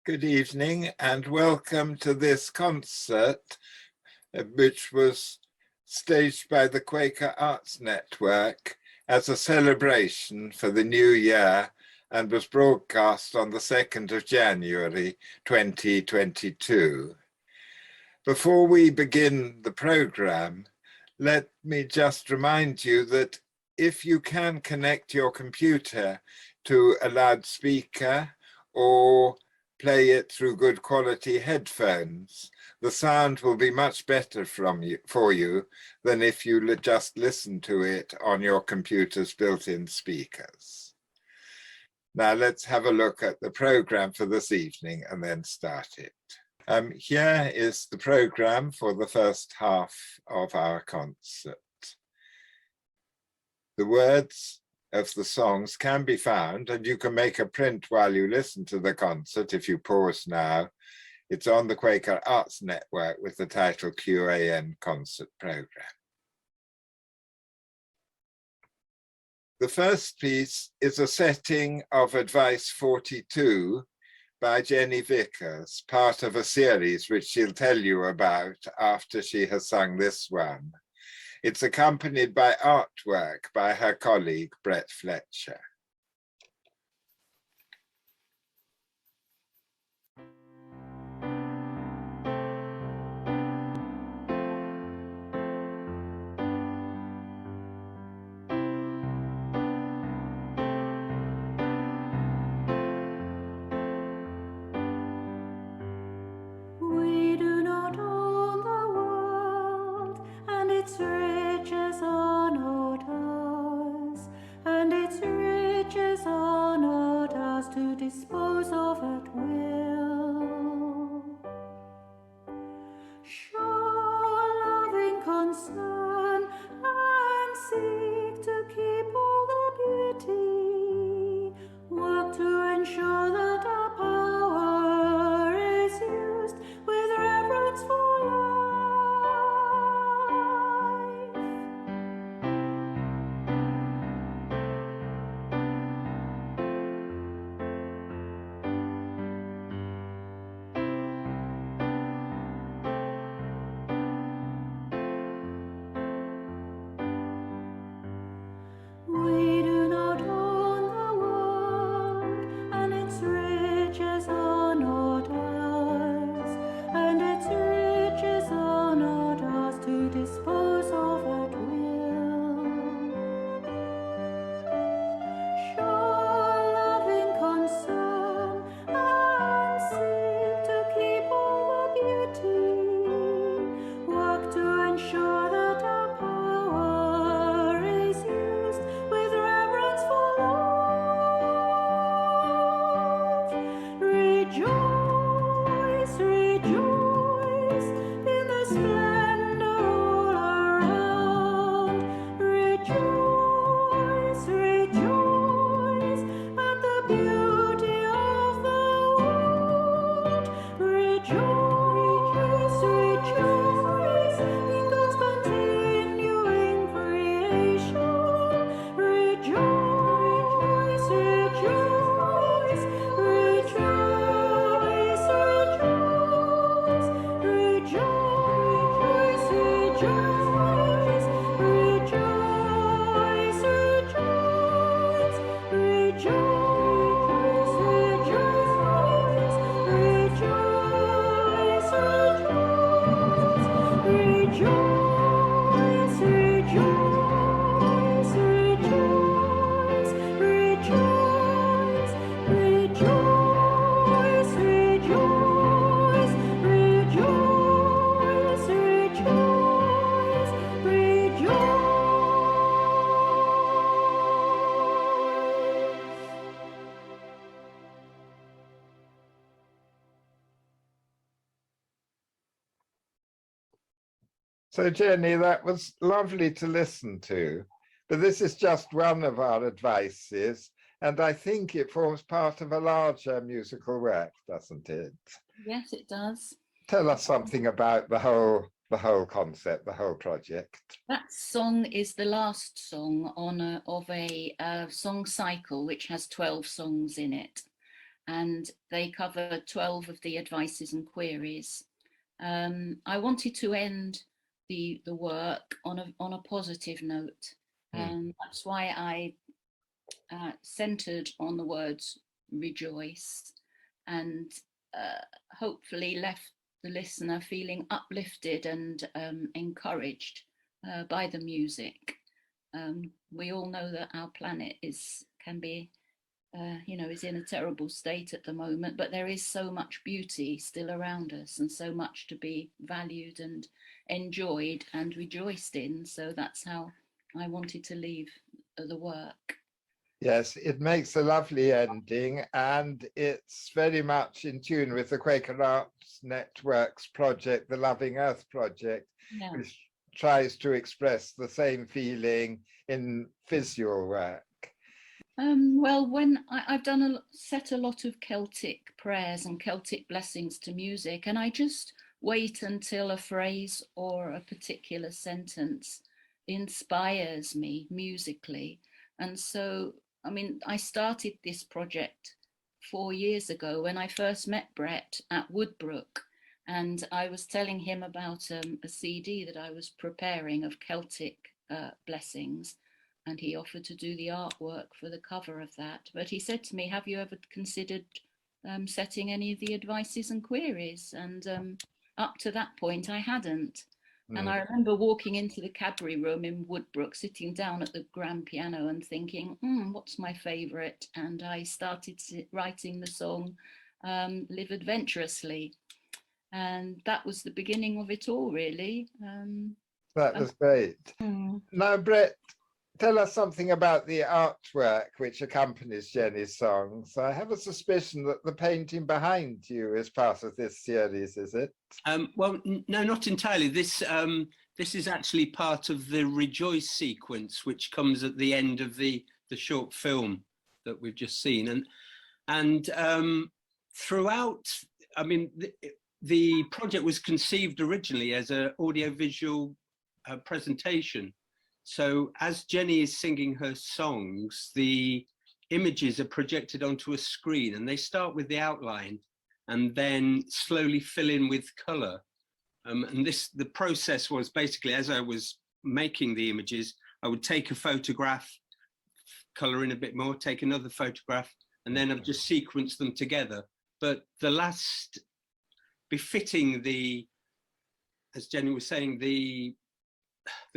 Good evening and welcome to this concert, which was staged by the Quaker Arts Network as a celebration for the new year and was broadcast on the 2nd of January 2022. Before we begin the program, let me just remind you that if you can connect your computer to a loudspeaker or play it through good quality headphones, the sound will be much better for you than if you just listen to it on your computer's built-in speakers. Now let's have a look at the program for this evening and then start it. Here is the program for the first half of our concert. The words of the songs can be found, and you can make a print while you listen to the concert if you pause now. It's on the Quaker Arts Network with the title QAN Concert Program. The first piece is a setting of Advice 42 by Jenny Vickers, part of a series which she'll tell you about after she has sung this one. It's accompanied by artwork by her colleague, Brett Fletcher. We do not own the world, and its riches are not ours, and its riches are not ours to dispose of at will. Show loving concern and seek to keep all the beauty. Work to ensure that our power is used with reverence for life. We do not own the world, and its riches are not ours, and its riches are not ours to dispose of at will. Show loving concern and seek to keep all the beauty. Work to ensure that our power is used with reverence for love. Rejoice, rejoice in the splendor all around. Rejoice, rejoice at the beauty of the world. Rejoice, rejoice in God's continuing creation. Rejoice, rejoice, rejoice, rejoice, rejoice, rejoice, rejoice, rejoice, rejoice, rejoice, rejoice, rejoice, rejoice, rejoice, rejoice, rejoice, rejoice, rejoice, rejoice, So Jenny, that was lovely to listen to, but this is just one of our advices, and I think it forms part of a larger musical work, doesn't it? Yes, it does. Tell us something about the whole concept, the whole project. That song is the last song on of a song cycle which has 12 songs in it. and they cover 12 of the advices and queries. I wanted to end the work on a positive note. That's why I centered on the words rejoice, and hopefully left the listener feeling uplifted and encouraged by the music. We all know that our planet can be is in a terrible state at the moment, but there is so much beauty still around us and so much to be valued and enjoyed and rejoiced in. So that's how I wanted to leave the work. Yes, it makes a lovely ending, and it's very much in tune with the Quaker Arts Network's project, the Loving Earth Project, which tries to express the same feeling in visual work. Well, when I've set a lot of Celtic prayers and Celtic blessings to music, and I just wait until a phrase or a particular sentence inspires me musically. And so, I mean, I started this project 4 years ago when I first met Brett at Woodbrook, and I was telling him about a CD that I was preparing of Celtic blessings. And he offered to do the artwork for the cover of that. But he said to me, have you ever considered setting any of the advices and queries? And up to that point, I hadn't. And I remember walking into the Cadbury room in Woodbrook, sitting down at the grand piano and thinking, what's my favourite? And I started writing the song Live Adventurously. And that was the beginning of it all, really. That was great. Now, Brett, tell us something about the artwork which accompanies Jenny's songs. I have a suspicion that the painting behind you is part of this series, is it? Well, no, not entirely. This is actually part of the Rejoice sequence, which comes at the end of the short film that we've just seen. And throughout, I mean, the project was conceived originally as an audiovisual presentation. So as Jenny is singing her songs, the images are projected onto a screen, and they start with the outline and then slowly fill in with color. And the process was basically, as I was making the images, I would take a photograph, color in a bit more, take another photograph, and then I've just sequenced them together. But the last, befitting as Jenny was saying, the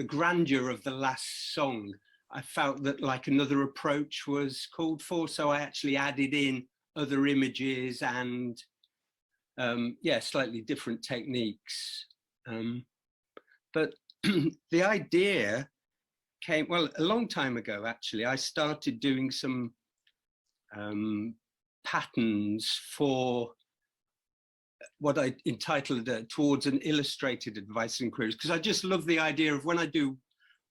grandeur of the last song, I felt that like another approach was called for. So I actually added in other images and slightly different techniques. But the idea came, well, a long time ago, actually. I started doing some patterns for what I entitled Towards an Illustrated Advice and Queries, because I just love the idea of when I do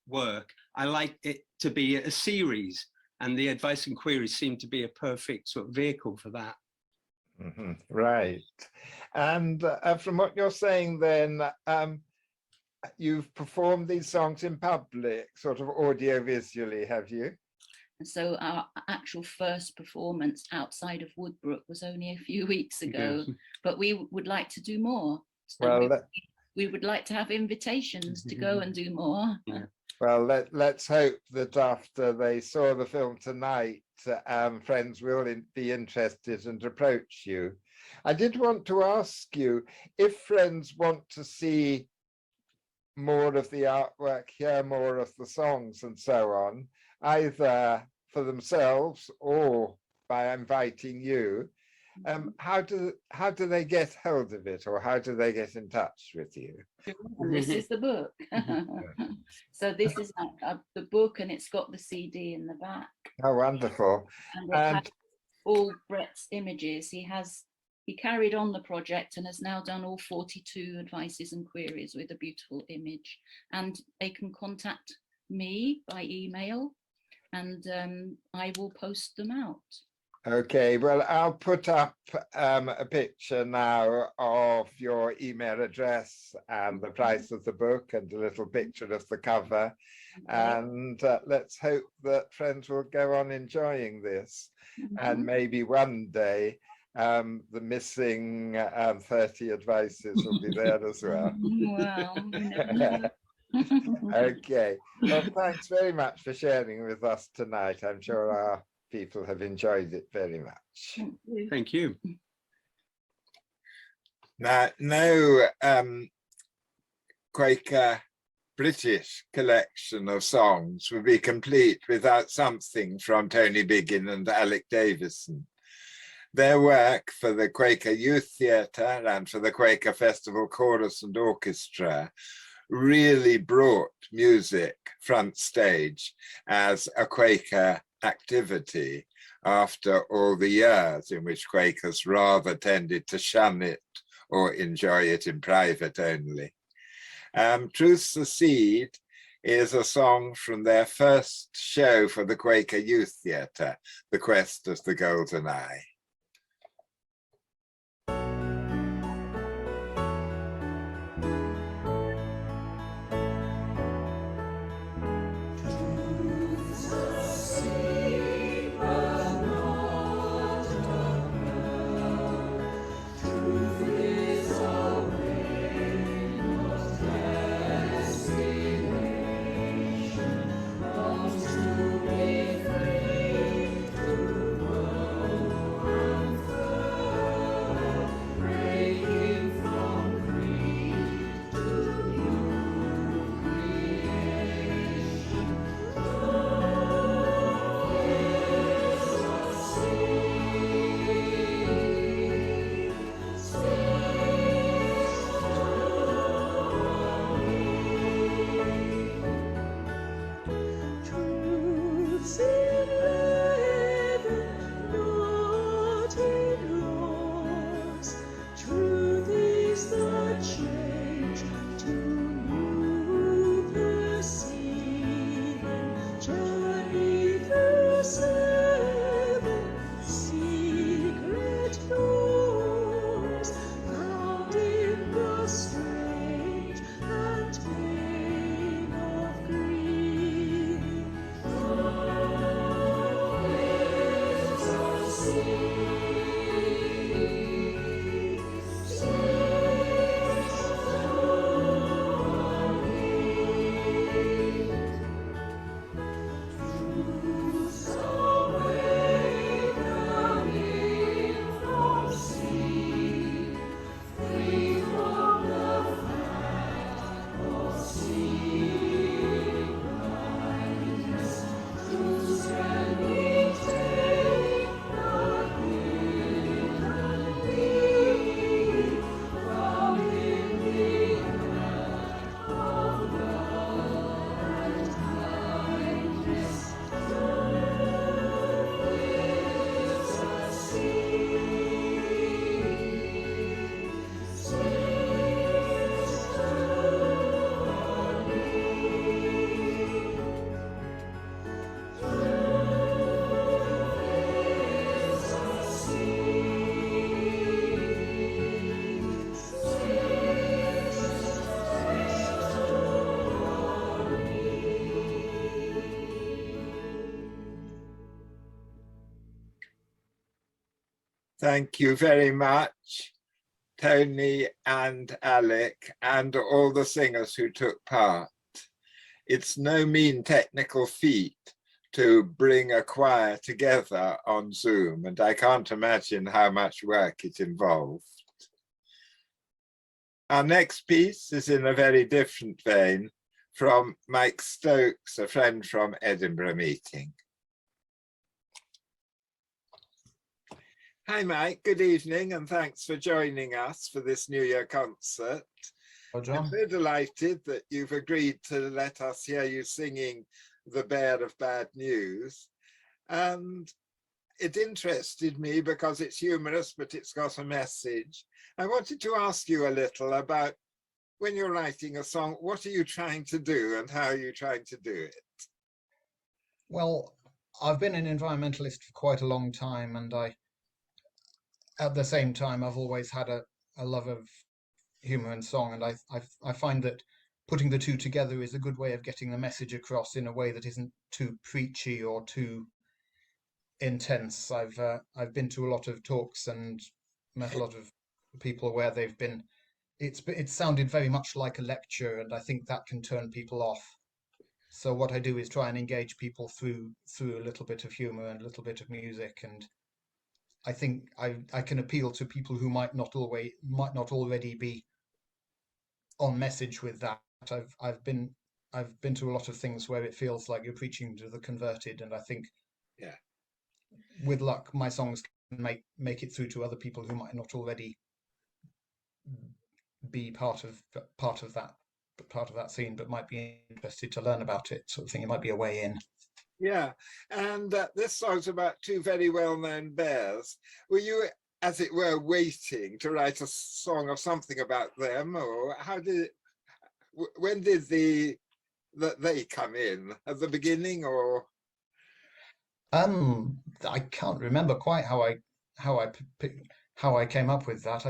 work, I like it to be a series, and the advice and queries seem to be a perfect sort of vehicle for that. Right. And from what you're saying then, you've performed these songs in public, sort of audio-visually, have you? And so our actual first performance outside of Woodbrook was only a few weeks ago, but we would like to do more. So we would like to have invitations to go and do more. Well, let's hope that after they saw the film tonight, friends will be interested and approach you. I did want to ask you, if friends want to see more of the artwork, hear more of the songs and so on, either for themselves or by inviting you, how do they get hold of it, or how do they get in touch with you? This is the book. So this is the book, and it's got the CD in the back. Oh, wonderful. And it has all Brett's images. He carried on the project and has now done all 42 advices and queries with a beautiful image. And they can contact me by email, and I will post them out. Okay, well, I'll put up a picture now of your email address and the price of the book and a little picture of the cover. And let's hope that friends will go on enjoying this. And maybe one day the missing 30 advices will be there as well. Well, you never know. Okay, well, thanks very much for sharing with us tonight. I'm sure our people have enjoyed it very much. Thank you. Now, no Quaker British collection of songs would be complete without something from Tony Biggin and Alec Davison. Their work for the Quaker Youth Theatre and for the Quaker Festival Chorus and Orchestra really brought music front stage as a Quaker activity after all the years in which Quakers rather tended to shun it or enjoy it in private only. Truth's the Seed is a song from their first show for the Quaker Youth Theatre, The Quest of the Golden Eye. Thank you very much, Tony and Alec, and all the singers who took part. It's no mean technical feat to bring a choir together on Zoom, and I can't imagine how much work it involved. Our next piece is in a very different vein, from Mike Stokes, a friend from Edinburgh Meeting. Hi, Mike. Good evening, and thanks for joining us for this New Year concert. Oh, John. I'm so delighted that you've agreed to let us hear you singing The Bear of Bad News. And it interested me because it's humorous, but it's got a message. I wanted to ask you a little about when you're writing a song, what are you trying to do and how are you trying to do it? Well, I've been an environmentalist for quite a long time, and at the same time, I've always had a love of humor and song, and I find that putting the two together is a good way of getting the message across in a way that isn't too preachy or too intense. I've been to a lot of talks and met a lot of people where they've been. It's sounded very much like a lecture, and I think that can turn people off. So what I do is try and engage people through a little bit of humor and a little bit of music, and I think I can appeal to people who might not already be on message with that. I've been to a lot of things where it feels like you're preaching to the converted, and I think, Yeah. with luck, my songs can make it through to other people who might not already be part of that scene, but might be interested to learn about it, sort of thing. It might be a way in. Yeah, and this song's about two very well-known bears. Were you, as it were, waiting to write a song or something about them, or when did they come in? At the beginning, or? I can't remember quite how I came up with that.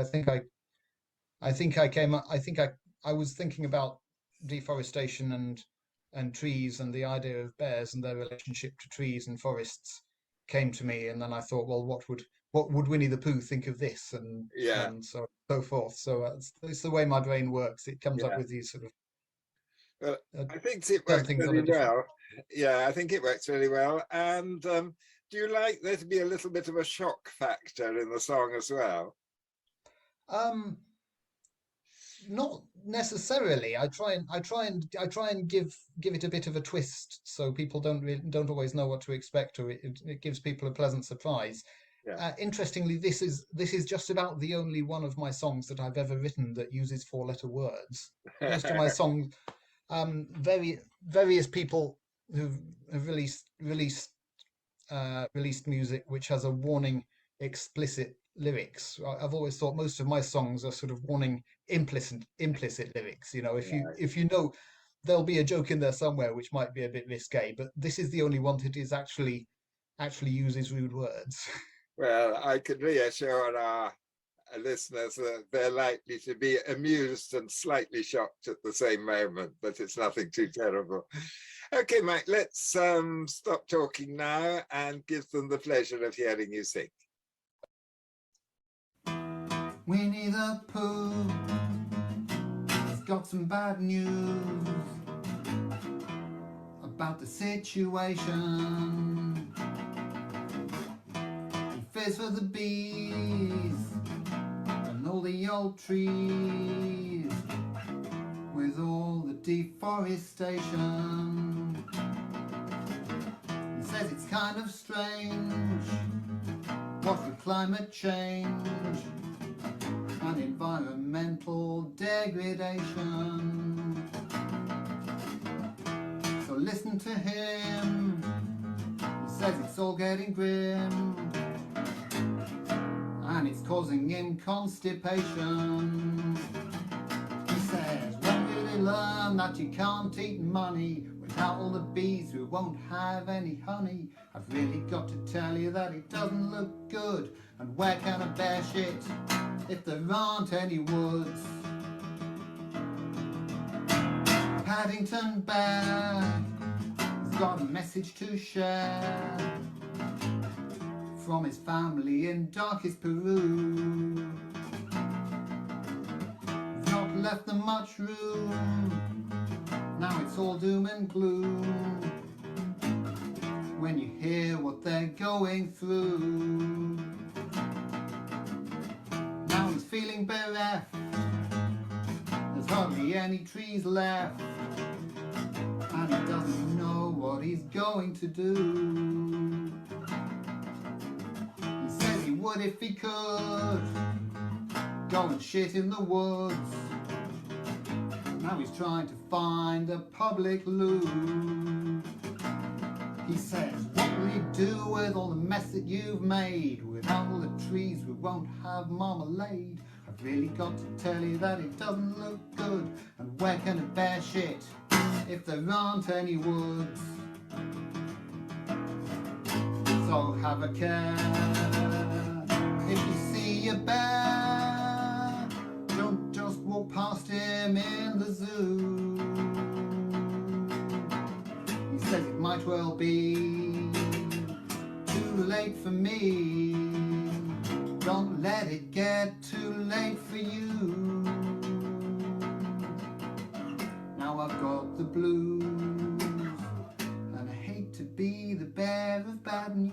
I was thinking about deforestation and trees, and the idea of bears and their relationship to trees and forests came to me, and then I thought, well, what would Winnie the Pooh think of this, Yeah, and so forth. So it's the way my brain works. It comes up yeah. with these sort of Well, I think it done works things on really a different. well. Yeah, I think it works really well. And do you like there to be a little bit of a shock factor in the song as well? Not necessarily. I try and give it a bit of a twist, so people don't always know what to expect, or it gives people a pleasant surprise. Yeah. Interestingly, this is just about the only one of my songs that I've ever written that uses four-letter words. Most of my songs, various people who've released music which has a warning explicit lyrics. I've always thought most of my songs are sort of warning implicit lyrics. You know, if you know there'll be a joke in there somewhere which might be a bit risque, but this is the only one that is actually uses rude words. Well, I can reassure our listeners that they're likely to be amused and slightly shocked at the same moment, but it's nothing too terrible. Okay, Mike, let's stop talking now and give them the pleasure of hearing you sing. Winnie the Pooh has got some bad news about the situation. He fears for the bees and all the old trees with all the deforestation. He says it's kind of strange, what's with climate change and environmental degradation. So listen to him, he says it's all getting grim and it's causing him constipation. He says, when did he learn that you can't eat money? Without all the bees we won't have any honey. I've really got to tell you that it doesn't look good, and where can a bear shit if there aren't any woods? Paddington Bear has got a message to share from his family in darkest Peru. He's not left them much room, now it's all doom and gloom when you hear what they're going through. Now he's feeling bereft, there's hardly any trees left, and he doesn't know what he's going to do. He says he would if he could go and shit in the woods. Now he's trying to find a public loo. He says, what will you do with all the mess that you've made? Without all the trees we won't have marmalade. I've really got to tell you that it doesn't look good, and where can a bear shit if there aren't any woods? so have a care. If you see a bear, don't just walk past him in the zoo. He says it might well be too late for me. Don't let it get too late for you. Now I've got the blues, and I hate to be the bearer of bad news.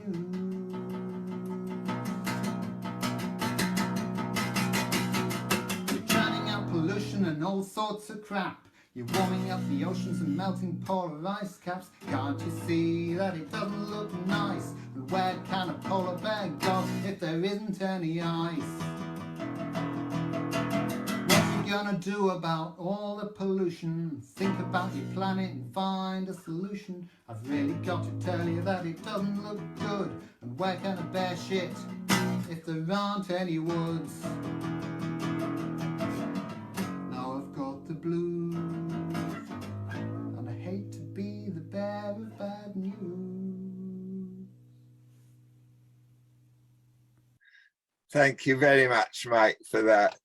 You're churning out pollution and all sorts of crap. You're warming up the oceans and melting polar ice caps. Can't you see that it doesn't look nice? And where can a polar bear go if there isn't any ice? What you gonna do about all the pollution? Think about your planet and find a solution. I've really got to tell you that it doesn't look good. And where can a bear shit if there aren't any woods? Now I've got the blues, and I hate to be the bearer of bad news. Thank you very much, Mike, for that.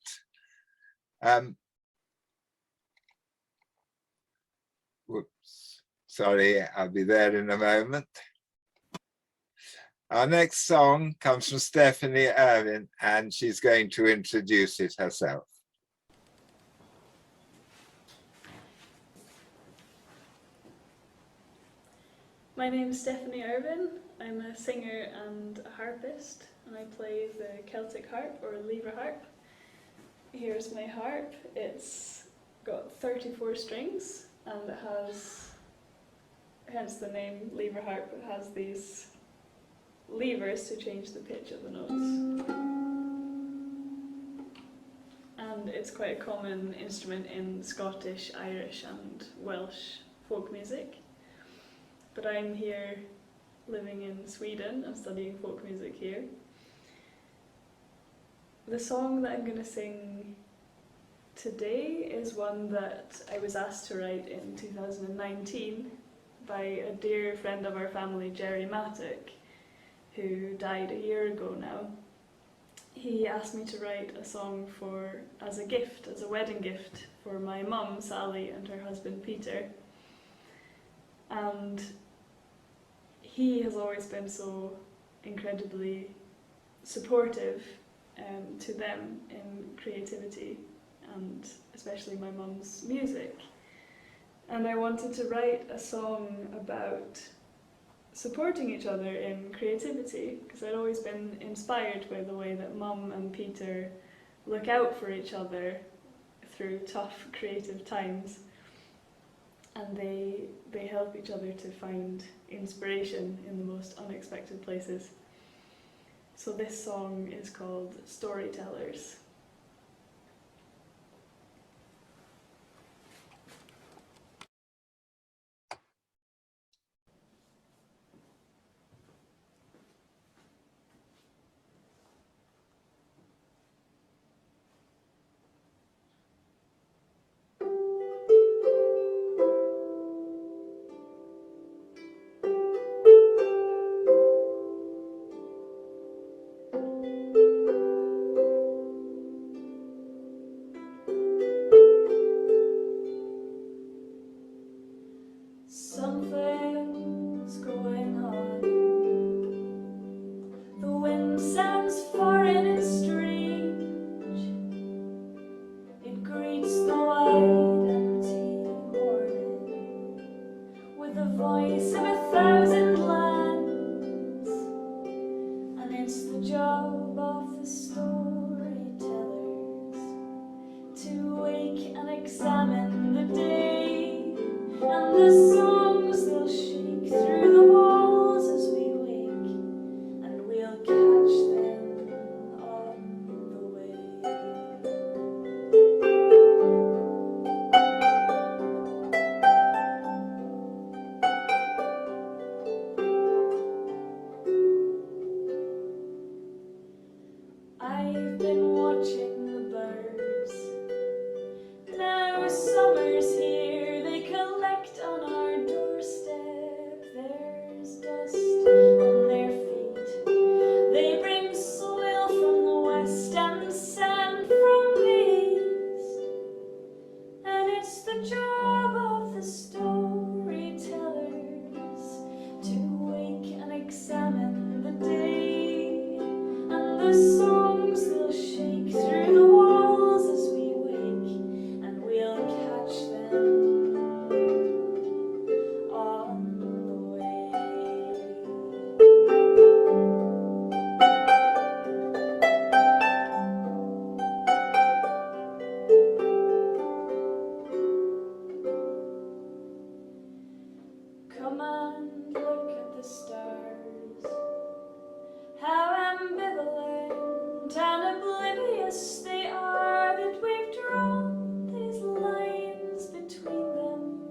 Whoops, sorry, I'll be there in a moment. Our next song comes from Stephanie Irvin, and she's going to introduce it herself. My name is Stephanie Irvin. I'm a singer and a harpist, and I play the Celtic harp or lever harp. Here's my harp. It's got 34 strings, and it has, hence the name lever harp, it has these levers to change the pitch of the notes. And it's quite a common instrument in Scottish, Irish and Welsh folk music. But I'm here living in Sweden and studying folk music here. The song that I'm going to sing today is one that I was asked to write in 2019 by a dear friend of our family, Jerry Mattock, who died a year ago now. He asked me to write a song as a gift, as a wedding gift for my mum, Sally, and her husband, Peter. And he has always been so incredibly supportive to them in creativity, and especially my mum's music. And I wanted to write a song about supporting each other in creativity, because I'd always been inspired by the way that Mum and Peter look out for each other through tough creative times, and they help each other to find inspiration in the most unexpected places. So this song is called Storytellers. Something's going on. The wind sounds foreign and strange. It greets the wide, empty morning with the voice of 1,000 lands. And it's the job of the storytellers to wake and examine the day, and the songs they'll shake through the walls as we wake, and we'll catch them on the way. I and the songs they'll shake through the walls as we wake, and we'll catch them on the way. Come and look at the stars, how ambivalent and oblivious they are, that we've drawn these lines between them,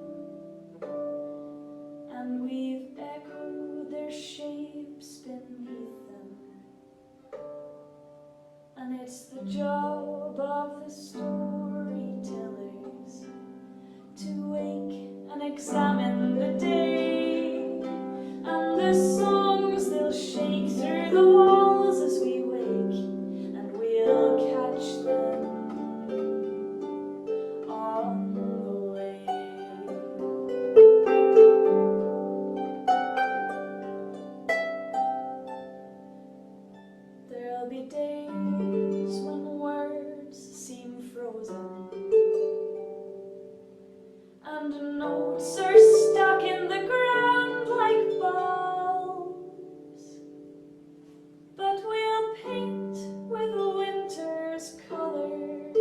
and we've echoed their shapes beneath them. And it's the job of the storytellers to wake and examine the day, and the songs they'll shake through the walls as we wake, and we'll catch them on the way. There'll be days when words seem frozen and notes are stuck in the ground like bulbs, but we'll paint with winter's colors,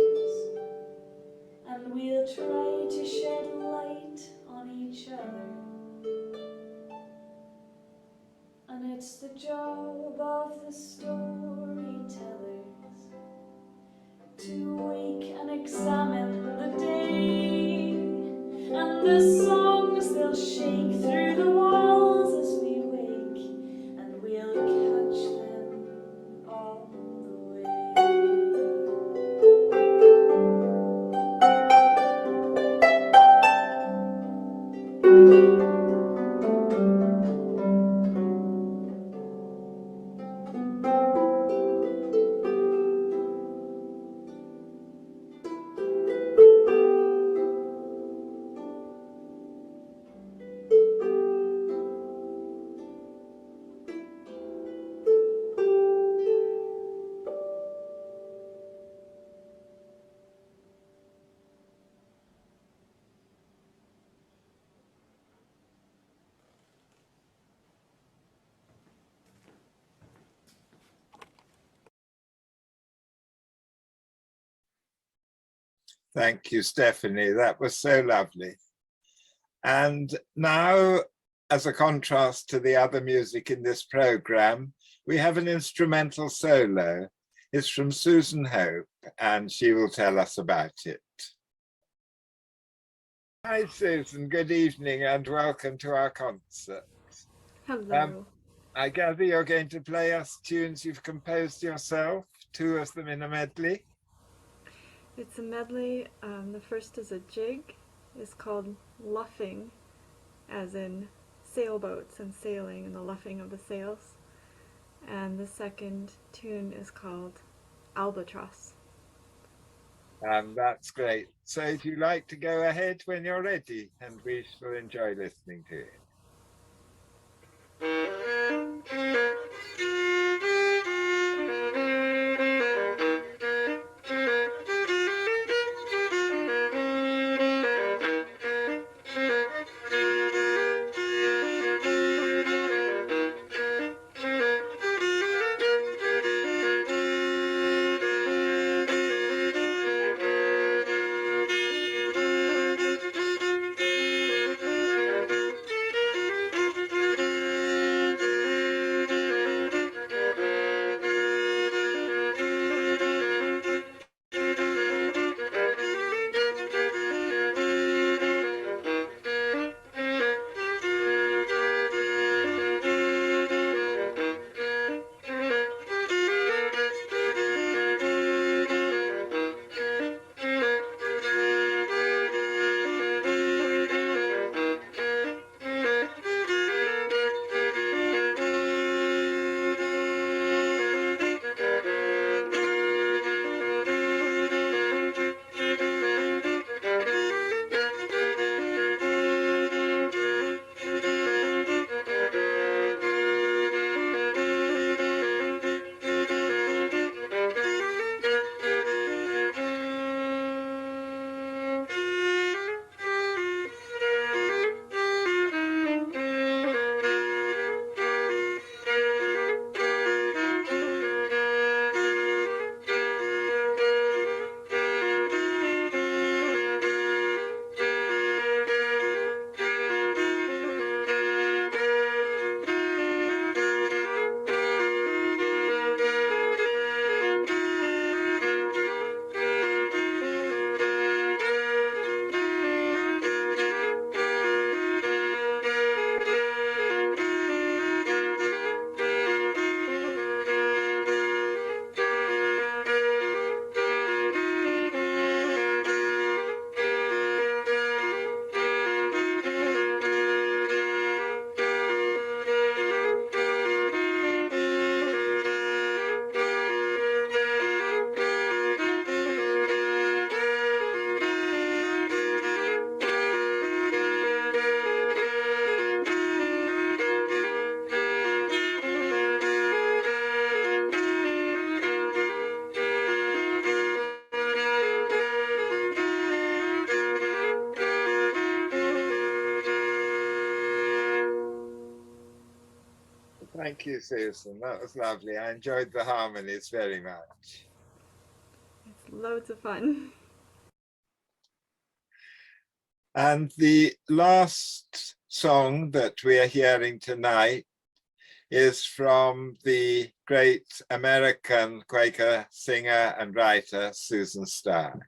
and we'll try to shed light on each other. And it's the job of the storytellers to wake and examine the day, and the songs they'll shake through the walls as we wake, and we'll catch them on the way. Thank you, Stephanie. That was so lovely. And now, as a contrast to the other music in this program, we have an instrumental solo. It's from Susan Hope, and she will tell us about it. Hi, Susan. Good evening and welcome to our concert. Hello. I gather you're going to play us tunes you've composed yourself, two of them in a medley. It's a medley. The first is a jig. It's called Luffing, as in sailboats and sailing and the luffing of the sails. And the second tune is called Albatross. That's great. So if you like to go ahead when you're ready, and we shall enjoy listening to it. Thank you, Susan. That was lovely. I enjoyed the harmonies very much. It's loads of fun. And the last song that we are hearing tonight is from the great American Quaker singer and writer, Susan Stark.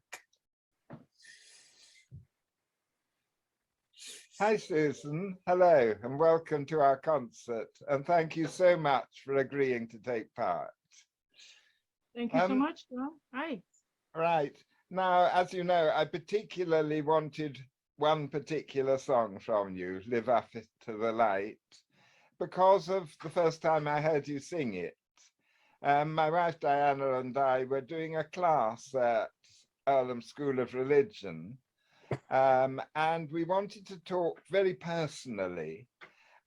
Hi, Susan. Hello, and welcome to our concert. And thank you so much for agreeing to take part. Thank you so much, John. Hi. Right. Now, as you know, I particularly wanted one particular song from you, Live Up to the Light, because of the first time I heard you sing it. My wife Diana and I were doing a class at Earlham School of Religion, and we wanted to talk very personally,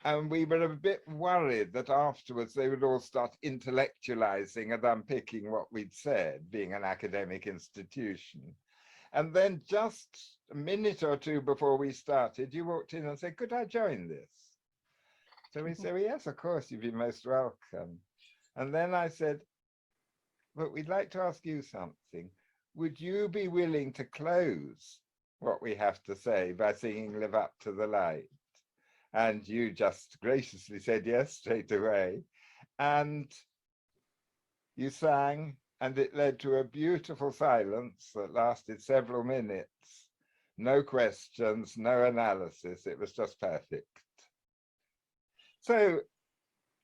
and we were a bit worried that afterwards they would all start intellectualizing and unpicking what we'd said, being an academic institution. And then just a minute or two before we started, you walked in and said, could I join this? So we said, well, yes, of course, you'd be most welcome. And then I said, but we'd like to ask you something. Would you be willing to close what we have to say by singing Live Up to the Light? And you just graciously said yes straight away. And you sang, and it led to a beautiful silence that lasted several minutes. No questions, no analysis. It was just perfect. So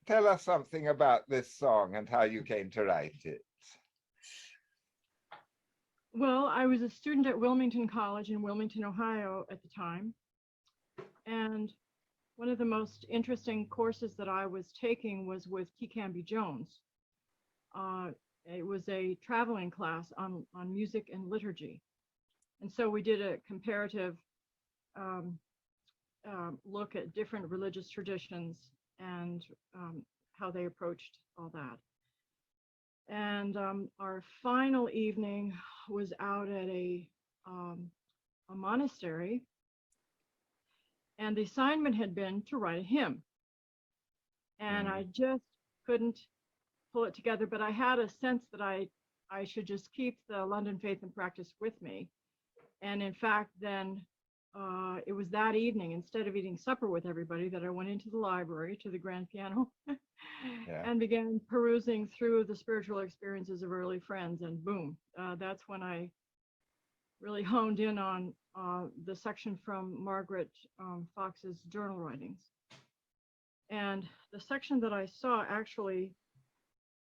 tell us something about this song and how you came to write it. Well, I was a student at Wilmington College in Wilmington, Ohio at the time. And one of the most interesting courses that I was taking was with Keekambi Jones. It was a traveling class on music and liturgy. And so we did a comparative look at different religious traditions and how they approached all that. And our final evening was out at a monastery, and the assignment had been to write a hymn. And I just couldn't pull it together, but I had a sense that I should just keep the London Faith and Practice with me. And in fact, then it was that evening, instead of eating supper with everybody, that I went into the library to the grand piano and began perusing through the spiritual experiences of early friends. And boom, that's when I really honed in on the section from Margaret Fox's journal writings. And the section that I saw actually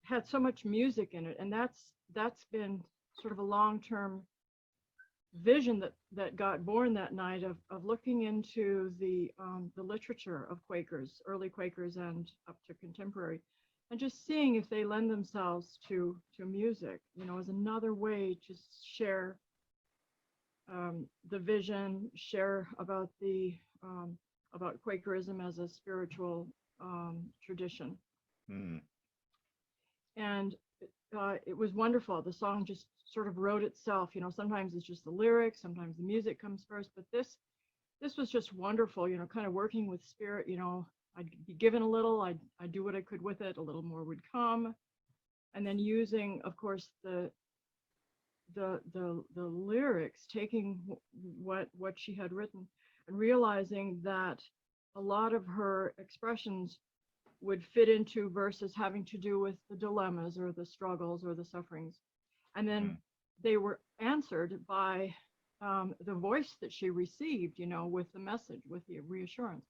had so much music in it, and that's been sort of a long-term vision that got born that night of looking into the literature of Quakers, early Quakers and up to contemporary, and just seeing if they lend themselves to music, as another way to share the vision, share about about Quakerism as a spiritual tradition. And it was wonderful. The song just sort of wrote itself. Sometimes it's just the lyrics, sometimes the music comes first, but this was just wonderful, kind of working with spirit. I'd be given a little, I'd do what I could with it, a little more would come. And then using, of course, the lyrics, taking what she had written and realizing that a lot of her expressions would fit into verses having to do with the dilemmas or the struggles or the sufferings. And then they were answered by the voice that she received, with the message, with the reassurance.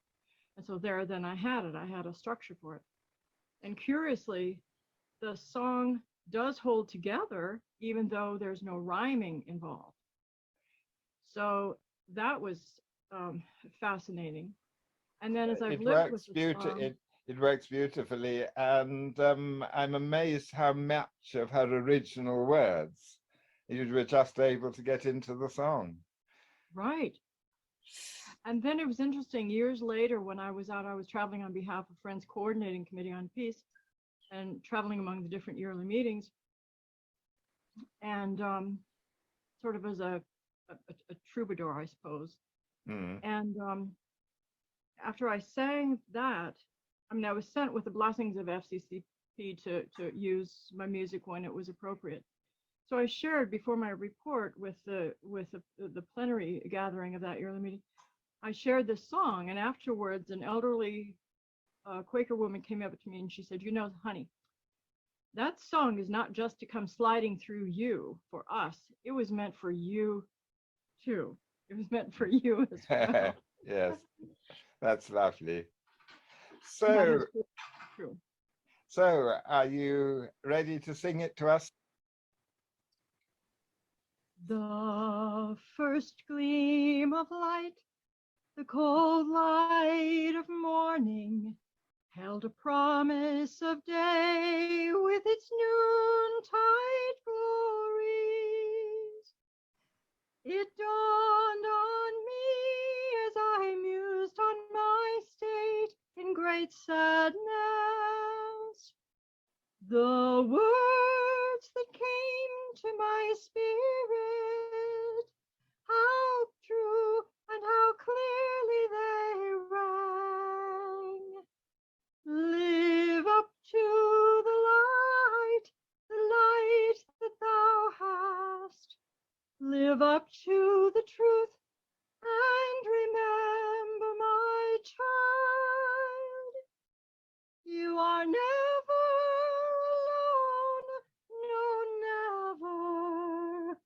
And so then I had a structure for it. And curiously, the song does hold together, even though there's no rhyming involved. So that was fascinating. And then as I've lived with the song, it works beautifully, and I'm amazed how much of her original words you were just able to get into the song. Right. And then it was interesting, years later when I was traveling on behalf of Friends Coordinating Committee on Peace and traveling among the different yearly meetings, and sort of as a troubadour, I suppose. And after I sang that, I mean, I was sent with the blessings of FCCP to use my music when it was appropriate. So I shared before my report with the plenary gathering of that yearly meeting. I shared this song, and afterwards, an elderly Quaker woman came up to me and she said, "You know, honey, that song is not just to come sliding through you for us. It was meant for you too. It was meant for you as well." Yes, that's lovely. And that So, is true. so are you ready to sing it to us? The first gleam of light, the cold light of morning, held a promise of day with its noontide glories. It dawned on me as I mused on my state in great sadness. The words that came to my spirit, how true and how clearly they rang. Live up to the light that thou hast. Live up to the truth and remember, my child, you are never alone, no, never.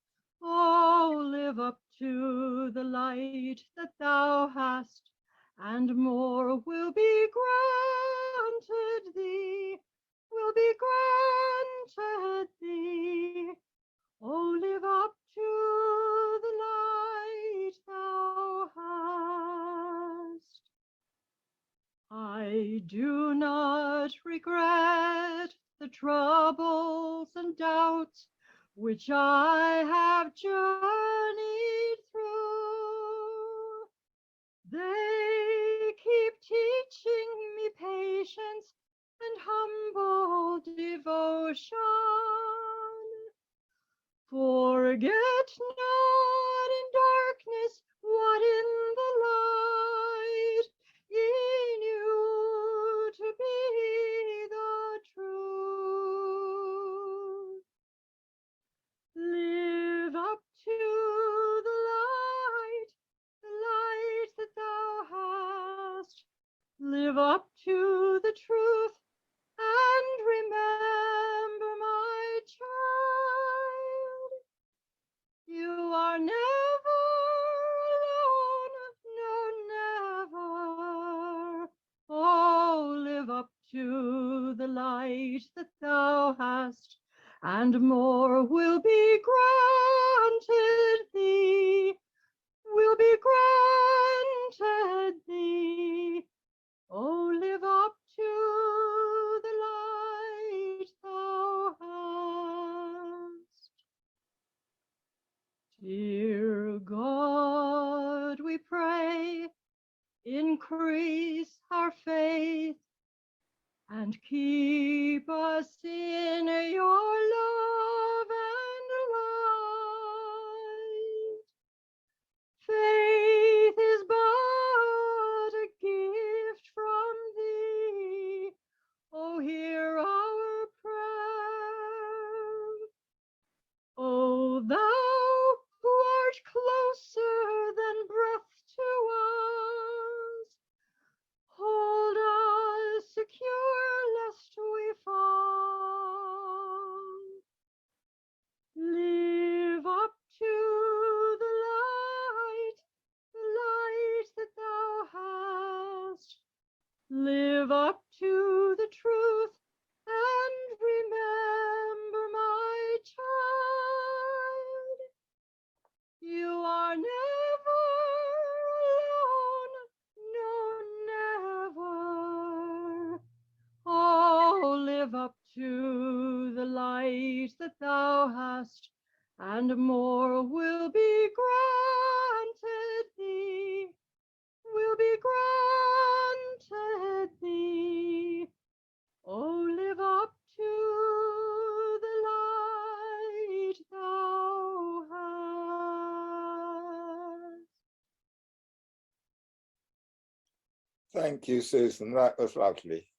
Oh, live up to the light that thou hast, and more will be granted thee, will be granted thee. Oh, live up to the light thou hast. I do not regret the troubles and doubts which I have journeyed through. They keep teaching me patience and humble devotion. Forget not in darkness what in the light, in you to be the truth. Live up to the light that thou hast. Live up to the truth and remember, my child, you are never alone, no, never. Oh, live up to the light that thou hast, and more will be granted thee, will be granted thee. Oh, live up to the light thou hast. Dear God, we pray, increase our faith and keep us in your love and light. Faith is but a gift from thee. Oh, hear our prayer. Oh, thou who art closer than breath to us, hold us secure lest we fall. Live up to the light that thou hast. Live up to the truth and remember, my child, you are never alone, no, never. Oh, live up to the light that thou hast, and more will be granted thee, will be granted thee. Oh, live up to the light thou hast. Thank you, Susan. That was lovely.